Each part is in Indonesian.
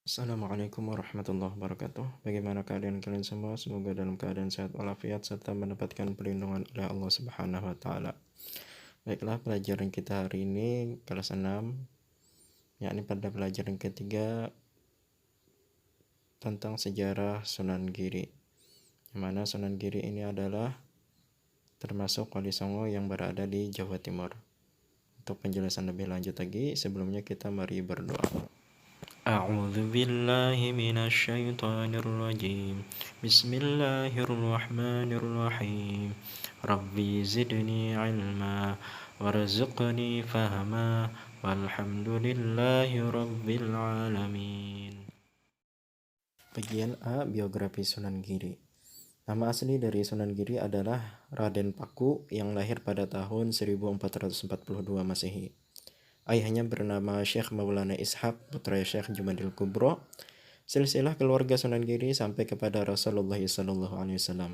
Assalamualaikum warahmatullahi wabarakatuh. Bagaimana keadaan kalian semua? Semoga dalam keadaan sehat walafiat serta mendapatkan perlindungan oleh Allah Subhanahu wa taala. Baiklah, pelajaran kita hari ini kelas 6, yakni pada pelajaran ketiga tentang sejarah Sunan Giri. Yang mana Sunan Giri ini adalah termasuk Wali Songo yang berada di Jawa Timur. Untuk penjelasan lebih lanjut lagi, sebelumnya kita mari berdoa. A'udzu billahi minasy syaithanir rajim. Bismillahirrahmanirrahim. Rabbi zidni ilma warzuqni fahma walhamdulillahi rabbil alamin. Bagian A, biografi Sunan Giri. Nama asli dari Sunan Giri adalah Raden Paku yang lahir pada tahun 1442 Masehi. Ayahnya bernama Syekh Maulana Ishaq, putra Syekh Jumadil Kubro. Silsilah keluarga Sunan Giri sampai kepada Rasulullah SAW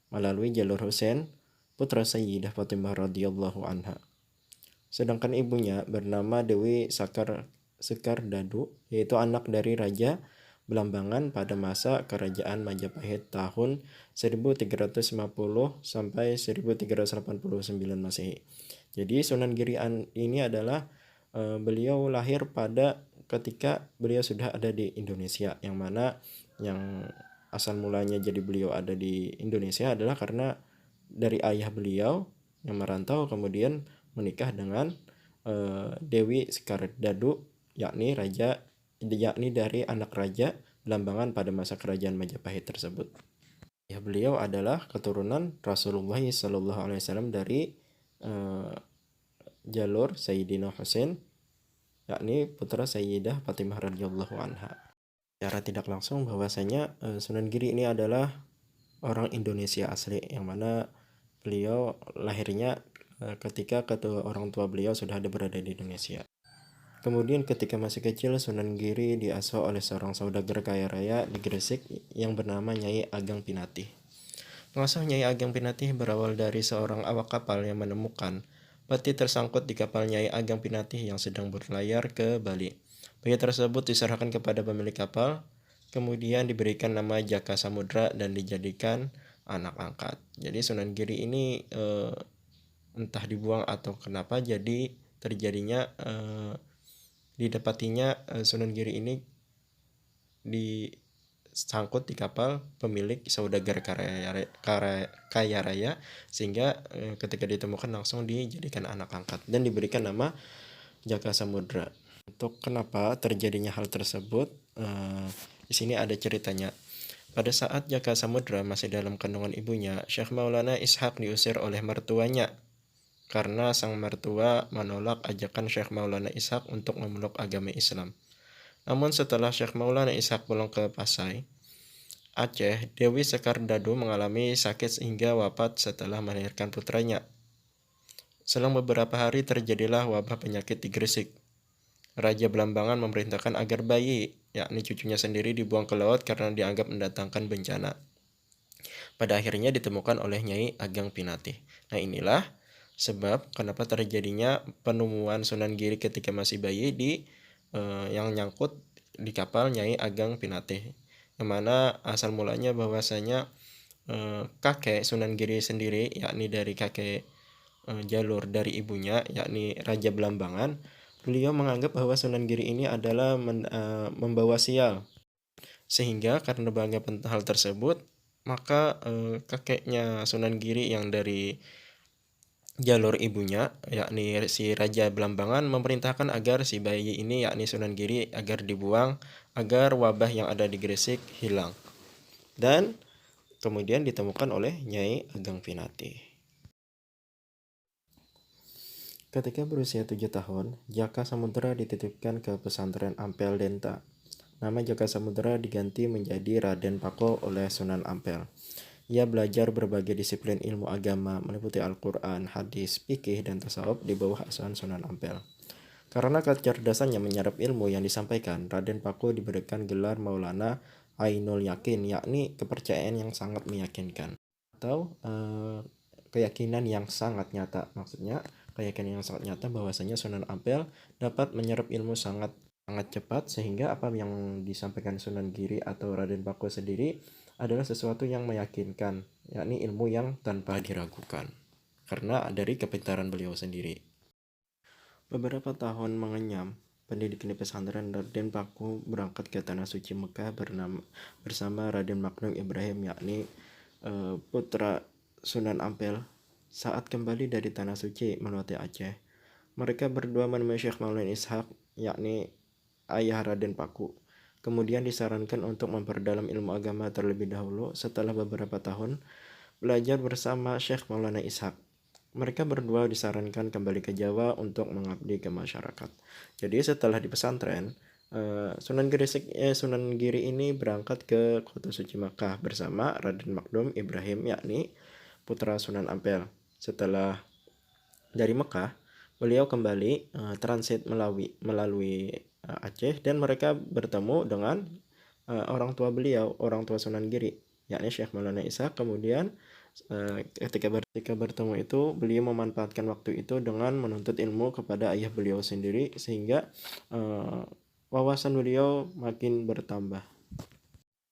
melalui jalur Husain, putra Sayyidah Fatimah radhiyallahu anha. Sedangkan ibunya bernama Dewi Sekardadu, yaitu anak dari Raja Belambangan pada masa Kerajaan Majapahit tahun 1350 sampai 1389 Masehi. Jadi Sunan Giri ini adalah beliau lahir pada ketika beliau sudah ada di Indonesia, yang mana yang asal mulanya jadi beliau ada di Indonesia adalah karena dari ayah beliau yang merantau kemudian menikah dengan Dewi Sekardadu, yakni dari anak Raja Belambangan pada masa Kerajaan Majapahit tersebut. Ayah beliau adalah keturunan Rasulullah SAW dari jalur Sayyidina Husain, yakni putra Sayyidah Fatimah radhiyallahu anha. Secara tidak langsung bahwasanya Sunan Giri ini adalah orang Indonesia asli, yang mana beliau lahirnya ketika kedua orang tua beliau sudah ada berada di Indonesia. Kemudian ketika masih kecil, Sunan Giri diasuh oleh seorang saudagar kaya raya di Gresik yang bernama Nyai Ageng Pinatih. Pengasuh Nyai Ageng Pinatih berawal dari seorang awak kapal yang menemukan peti tersangkut di kapal Nyai Ageng Pinatih yang sedang berlayar ke Bali. Peti tersebut diserahkan kepada pemilik kapal, kemudian diberikan nama Jaka Samudra dan dijadikan anak angkat. Jadi Sunan Giri ini entah dibuang atau kenapa jadi terjadinya didapatinya Sunan Giri ini disangkut di kapal pemilik saudagar kaya raya, sehingga ketika ditemukan langsung dijadikan anak angkat dan diberikan nama Jaka Samudra. Untuk kenapa terjadinya hal tersebut, di sini ada ceritanya. Pada saat Jaka Samudra masih dalam kandungan ibunya, Syekh Maulana Ishaq diusir oleh mertuanya karena sang mertua menolak ajakan Syekh Maulana Ishaq untuk memeluk agama Islam. Namun setelah Syekh Maulana Ishaq pulang ke Pasai, Aceh, Dewi Sekardadu mengalami sakit sehingga wafat setelah melahirkan putranya. Selang beberapa hari terjadilah wabah penyakit di Gresik. Raja Belambangan memerintahkan agar bayi, yakni cucunya sendiri, dibuang ke laut karena dianggap mendatangkan bencana. Pada akhirnya ditemukan oleh Nyai Ageng Pinatih. Nah, inilah sebab kenapa terjadinya penemuan Sunan Giri ketika masih bayi yang nyangkut di kapal Nyai Ageng Pinatih, yang mana asal mulanya bahwasanya kakek Sunan Giri sendiri, yakni dari kakek jalur dari ibunya, yakni Raja Belambangan, beliau menganggap bahwa Sunan Giri ini adalah membawa sial, sehingga karena beranggapan hal tersebut, maka kakeknya Sunan Giri yang dari jalur ibunya, yakni si Raja Belambangan, memerintahkan agar si bayi ini, yakni Sunan Giri, agar dibuang agar wabah yang ada di Gresik hilang. Dan kemudian ditemukan oleh Nyai Ageng Pinatih. Ketika berusia 7 tahun, Jaka Samudra dititipkan ke pesantren Ampel Denta. Nama Jaka Samudra diganti menjadi Raden Paku oleh Sunan Ampel. Ia belajar berbagai disiplin ilmu agama meliputi Al-Quran, hadis, fikih, dan tasawuf di bawah asuhan Sunan Ampel. Karena kecerdasannya menyerap ilmu yang disampaikan, Raden Paku diberikan gelar Maulana Ainul Yakin, yakni kepercayaan yang sangat meyakinkan, atau keyakinan yang sangat nyata. Maksudnya keyakinan yang sangat nyata bahwasanya Sunan Ampel dapat menyerap ilmu sangat sangat cepat, sehingga apa yang disampaikan Sunan Giri atau Raden Paku sendiri adalah sesuatu yang meyakinkan, yakni ilmu yang tanpa diragukan, karena dari kepintaran beliau sendiri. Beberapa tahun mengenyam pendidikan di pesantren, Raden Paku berangkat ke Tanah Suci Mekah bersama Raden Magnum Ibrahim, yakni putra Sunan Ampel. Saat kembali dari Tanah Suci melewati Aceh, mereka berdua menemui Syekh Maulana Ishaq, yakni ayah Raden Paku. Kemudian disarankan untuk memperdalam ilmu agama terlebih dahulu. Setelah beberapa tahun belajar bersama Syekh Maulana Ishaq, mereka berdua disarankan kembali ke Jawa untuk mengabdi ke masyarakat. Jadi setelah di pesantren, Sunan Giri ini berangkat ke Kota Suci Makkah bersama Raden Magnum Ibrahim, yakni putra Sunan Ampel. Setelah dari Mekah, beliau kembali transit melalui Aceh, dan mereka bertemu dengan orang tua beliau, orang tua Sunan Giri, yakni Syekh Maulana Ishaq. Kemudian ketika bertemu itu, beliau memanfaatkan waktu itu dengan menuntut ilmu kepada ayah beliau sendiri, sehingga wawasan beliau makin bertambah.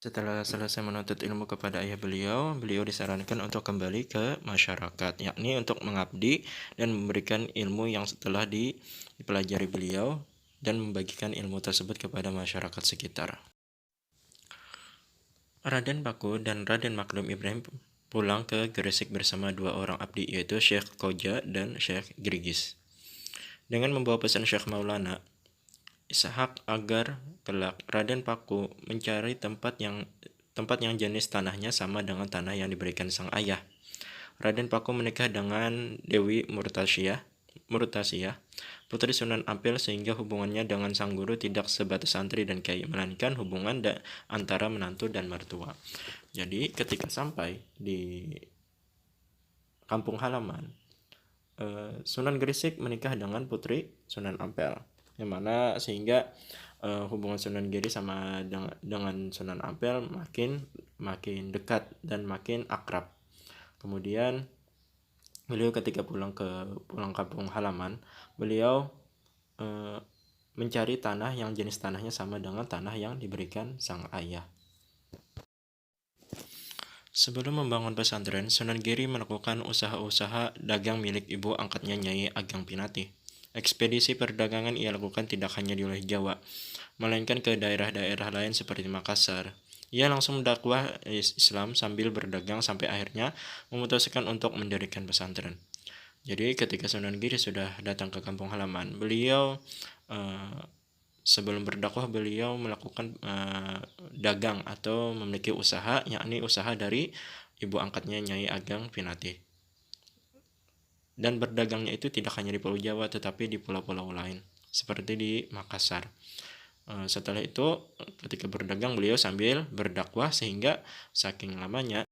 Setelah selesai menuntut ilmu kepada ayah beliau, beliau disarankan untuk kembali ke masyarakat, yakni untuk mengabdi dan memberikan ilmu yang setelah dipelajari beliau dan membagikan ilmu tersebut kepada masyarakat sekitar. Raden Paku dan Raden Magnum Ibrahim pulang ke Gresik bersama dua orang abdi, yaitu Syekh Koja dan Syekh Grigis, dengan membawa pesan Syekh Maulana Ishaq agar kelak Raden Paku mencari tempat yang jenis tanahnya sama dengan tanah yang diberikan sang ayah. Raden Paku menikah dengan Dewi Murtasiyah, putri Sunan Ampel, sehingga hubungannya dengan sang guru tidak sebatas santri dan kiai, melainkan hubungan antara menantu dan mertua. Jadi ketika sampai di kampung halaman, Sunan Gresik menikah dengan putri Sunan Ampel, yang mana sehingga hubungan Sunan Giri sama dengan Sunan Ampel makin dekat dan makin akrab. Kemudian beliau ketika pulang kampung halaman, beliau mencari tanah yang jenis tanahnya sama dengan tanah yang diberikan sang ayah. Sebelum membangun pesantren, Sunan Giri melakukan usaha-usaha dagang milik ibu angkatnya Nyai Ageng Pinati. Ekspedisi perdagangan ia lakukan tidak hanya di wilayah Jawa, melainkan ke daerah-daerah lain seperti Makassar. Ia langsung mendakwah Islam sambil berdagang sampai akhirnya memutuskan untuk mendirikan pesantren. Jadi ketika Sunan Giri sudah datang ke kampung halaman, beliau sebelum berdakwah beliau melakukan dagang atau memiliki usaha, yakni usaha dari ibu angkatnya Nyai Ageng Pinati. Dan berdagangnya itu tidak hanya di Pulau Jawa tetapi di pulau-pulau lain seperti di Makassar. Setelah itu ketika berdagang beliau sambil berdakwah, sehingga saking lamanya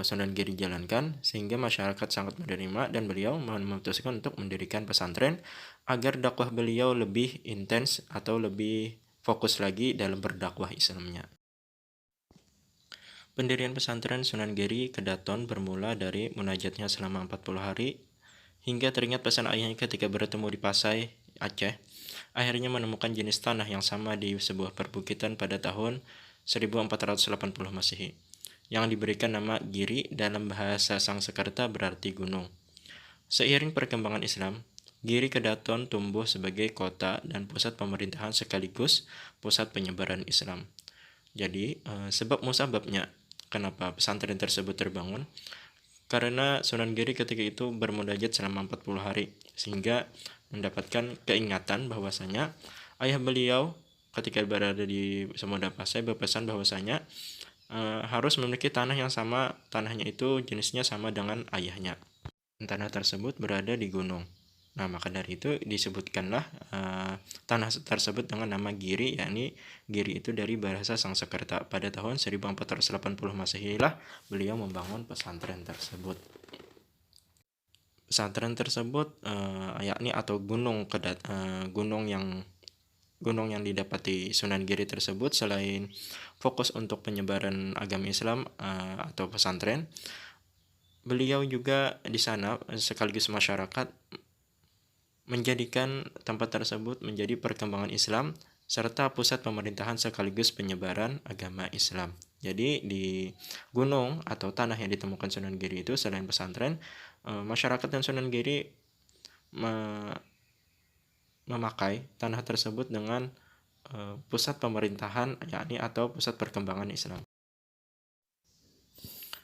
Sunan Giri jalankan sehingga masyarakat sangat menerima, dan beliau memutuskan untuk mendirikan pesantren agar dakwah beliau lebih intens atau lebih fokus lagi dalam berdakwah Islamnya. Pendirian pesantren Sunan Giri Kedaton bermula dari munajatnya selama 40 hari, hingga teringat pesan ayahnya ketika bertemu di Pasai, Aceh, akhirnya menemukan jenis tanah yang sama di sebuah perbukitan pada tahun 1480 Masehi, yang diberikan nama Giri, dalam bahasa Sangsekerta berarti gunung. Seiring perkembangan Islam, Giri Kedaton tumbuh sebagai kota dan pusat pemerintahan sekaligus pusat penyebaran Islam. Jadi, sebab musababnya kenapa pesantren tersebut terbangun, karena Sunan Giri ketika itu bermunajat selama 40 hari, sehingga mendapatkan keingatan bahwasanya ayah beliau ketika berada di Samudra Pasai berpesan bahwasanya harus memiliki tanah yang sama, tanahnya itu jenisnya sama dengan ayahnya. Tanah tersebut berada di gunung. Nah, maka dari itu disebutkanlah tanah tersebut dengan nama Giri, yakni Giri itu dari bahasa Sangsekerta. Pada tahun 1480 Masehi lah beliau membangun pesantren tersebut. Pesantren tersebut yakni atau gunung yang didapati Sunan Giri tersebut, selain fokus untuk penyebaran agama Islam atau pesantren, beliau juga di sana sekaligus masyarakat menjadikan tempat tersebut menjadi perkembangan Islam serta pusat pemerintahan sekaligus penyebaran agama Islam. Jadi di gunung atau tanah yang ditemukan Sunan Giri itu selain pesantren, masyarakat dan Sunan Giri memakai tanah tersebut dengan pusat pemerintahan, yakni atau pusat perkembangan Islam.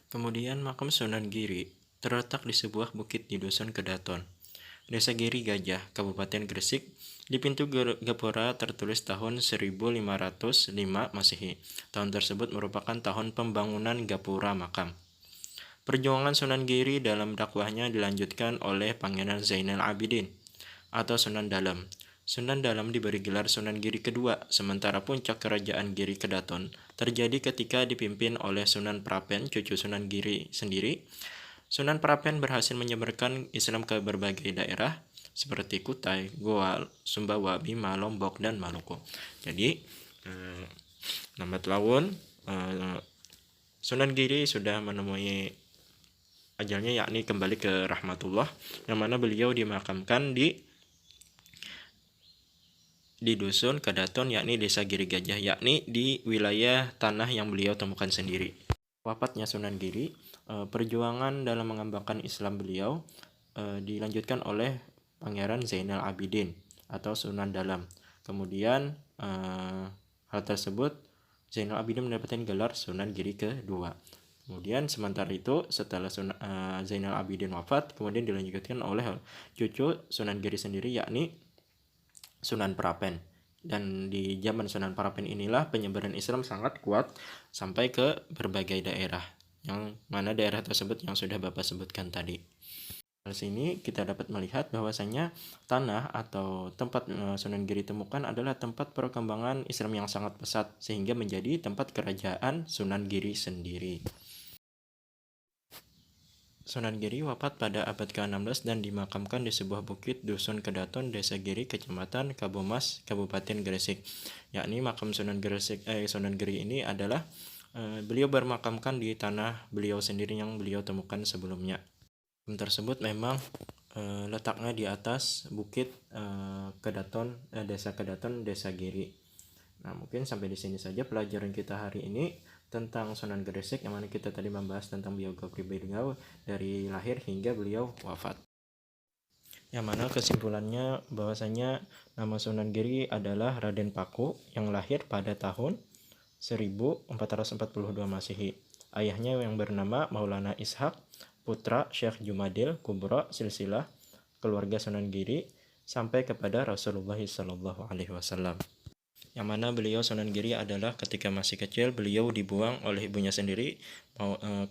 Kemudian makam Sunan Giri terletak di sebuah bukit di Dusun Kedaton, Desa Giri Gajah, Kabupaten Gresik. Di pintu gapura tertulis tahun 1505 Masehi. Tahun tersebut merupakan tahun pembangunan gapura makam. Perjuangan Sunan Giri dalam dakwahnya dilanjutkan oleh Pangeran Zainal Abidin atau Sunan Dalem. Sunan Dalem diberi gelar Sunan Giri kedua, sementara puncak kerajaan Giri Kedaton terjadi ketika dipimpin oleh Sunan Prapen, cucu Sunan Giri sendiri. Sunan Prapen berhasil menyebarkan Islam ke berbagai daerah seperti Kutai, Goa, Sumbawa, Bima, Lombok, dan Maluku. Jadi, lambat laun Sunan Giri sudah menemui ajalnya, yakni kembali ke rahmatullah, yang mana beliau dimakamkan di Dusun Kedaton, yakni Desa Giri Gajah, yakni di wilayah tanah yang beliau temukan sendiri. Wafatnya Sunan Giri, perjuangan dalam mengembangkan Islam beliau dilanjutkan oleh Pangeran Zainal Abidin atau Sunan Dalem. Kemudian hal tersebut Zainal Abidin mendapatkan gelar Sunan Giri kedua. Kemudian sementara itu setelah Zainal Abidin wafat, kemudian dilanjutkan oleh cucu Sunan Giri sendiri, yakni Sunan Prapen. Dan di zaman Sunan Prapen inilah penyebaran Islam sangat kuat sampai ke berbagai daerah, yang mana daerah tersebut yang sudah Bapak sebutkan tadi. Di sini kita dapat melihat bahwasanya tanah atau tempat Sunan Giri temukan adalah tempat perkembangan Islam yang sangat pesat, sehingga menjadi tempat kerajaan Sunan Giri sendiri. Sunan Giri wafat pada abad ke-16 dan dimakamkan di sebuah bukit Dusun Kedaton, Desa Giri, Kecamatan Kabumas, Kabupaten Gresik. Yakni makam Sunan Giri ini adalah beliau bermakamkan di tanah beliau sendiri yang beliau temukan sebelumnya. Tersebut memang letaknya di atas bukit Kedaton, Desa Kedaton, Desa Giri. Nah, mungkin sampai di sini saja pelajaran kita hari ini tentang Sunan Gresik, yang mana kita tadi membahas tentang biografi beliau dari lahir hingga beliau wafat. Yang mana kesimpulannya bahwasanya nama Sunan Giri adalah Raden Paku yang lahir pada tahun 1442 Masehi. Ayahnya yang bernama Maulana Ishak, putra Syekh Jumadil Kubro silsilah keluarga Sunan Giri sampai kepada Rasulullah SAW. Yang mana beliau Sunan Giri adalah ketika masih kecil beliau dibuang oleh ibunya sendiri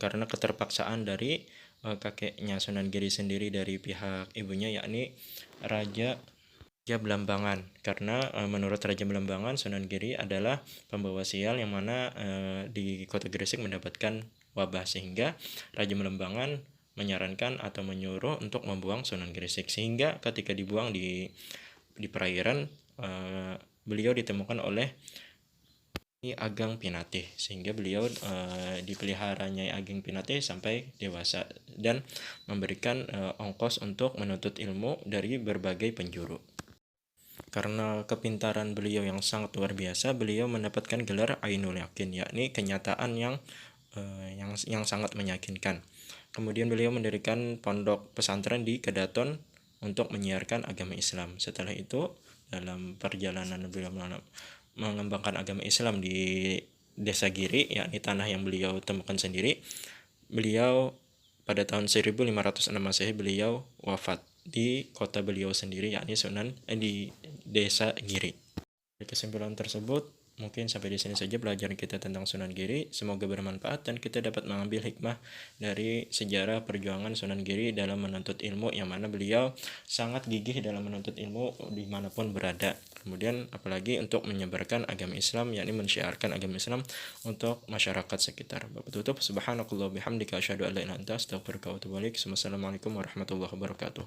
karena keterpaksaan dari kakeknya Sunan Giri sendiri dari pihak ibunya, yakni Raja Belambangan. Karena menurut Raja Belambangan, Sunan Giri adalah pembawa sial yang mana di kota Gresik mendapatkan wabah, sehingga Raja Belambangan menyarankan atau menyuruh untuk membuang Sunan Gresik, sehingga ketika dibuang di perairan beliau ditemukan oleh Ageng Pinatih, sehingga beliau dipelihara Nyai Ageng Pinatih sampai dewasa dan memberikan ongkos untuk menuntut ilmu dari berbagai penjuru. Karena kepintaran beliau yang sangat luar biasa, beliau mendapatkan gelar Ainul Yakin, yakni kenyataan yang sangat meyakinkan. Kemudian beliau mendirikan pondok pesantren di Kedaton untuk menyiarkan agama Islam. Setelah itu, dalam perjalanan beliau mengembangkan agama Islam di Desa Giri, yakni tanah yang beliau temukan sendiri, beliau pada tahun 1506 Masehi beliau wafat di kota beliau sendiri, yakni di Desa Giri. Dari kesimpulan tersebut, mungkin sampai di sini saja pelajaran kita tentang Sunan Giri. Semoga bermanfaat dan kita dapat mengambil hikmah dari sejarah perjuangan Sunan Giri dalam menuntut ilmu, yang mana beliau sangat gigih dalam menuntut ilmu dimanapun berada. Kemudian apalagi untuk menyebarkan agama Islam, yakni mensyiarkan agama Islam untuk masyarakat sekitar. Bapak tutup, subhanakallah bihamdika asyhadu an la ilaha illa anta astaghfiruka wa atubu ilaik. Wassalamualaikum warahmatullahi wabarakatuh.